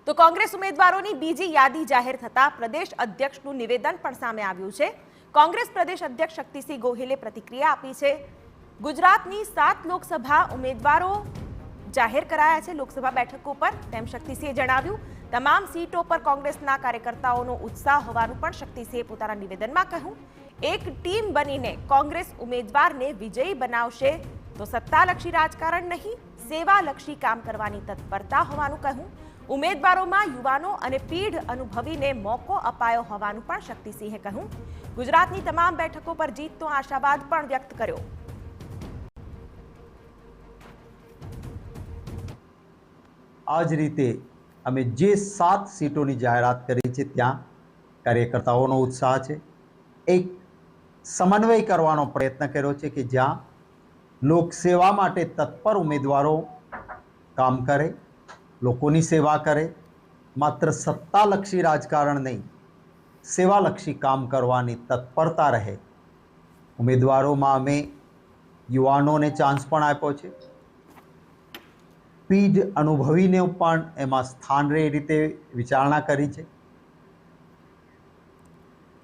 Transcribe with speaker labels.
Speaker 1: તો કોંગ્રેસ ઉમેદવારોની બીજી યાદી જાહેર થતા પ્રદેશ અધ્યક્ષનું નિવેદન પણ સામે આવ્યું છે। કોંગ્રેસ પ્રદેશ અધ્યક્ષ શક્તિસિંહ ગોહિલે પ્રતિક્રિયા આપી છે। ગુજરાતની 7 લોકસભા ઉમેદવારો જાહેર કરાયા છે લોકસભા બેઠકો પર, તેમ શક્તિસિંહે જણાવ્યું। તમામ સીટો પર કોંગ્રેસના કાર્યકર્તાઓનો ઉત્સાહ હોવાનું પણ શક્તિસિંહે પોતાના નિવેદનમાં કહ્યું। એક ટીમ બનીને કોંગ્રેસ ઉમેદવારને વિજયી બનાવશે તો સત્તાલક્ષી રાજકારણ નહીં, સેવાલક્ષી કામ કરવાની તત્પરતા હોવાનું કહ્યું। ઉમેદવારોમાં યુવાનો અને પીઢ અનુભવીને મોકો અપાયો હોવાનું પણ શક્તિસિંહે કહ્યું। ગુજરાતની તમામ બેઠકો પર જીતનો આશાવાદ પણ વ્યક્ત કર્યો।
Speaker 2: આ જ રીતે અમે જે 7 સીટોની જાહેરાત કરી છે ત્યાં કાર્યકર્તાઓનો ઉત્સાહ છે। એક સમન્વય કરવાનો પ્રયત્ન કર્યો છે કે જ્યાં લોકસેવા માટે તત્પર ઉમેદવારો કામ કરે, લોકોની સેવા કરે, માત્ર સત્તાલક્ષી રાજકારણ નહીં, સેવાલક્ષી કામ કરવાની તત્પરતા રહે। ઉમેદવારોમાં અમે યુવાનોને ચાન્સ પણ આપ્યો છે, પીઢ અનુભવીને પણ એમાં સ્થાન રહે એ રીતે વિચારણા કરી છે।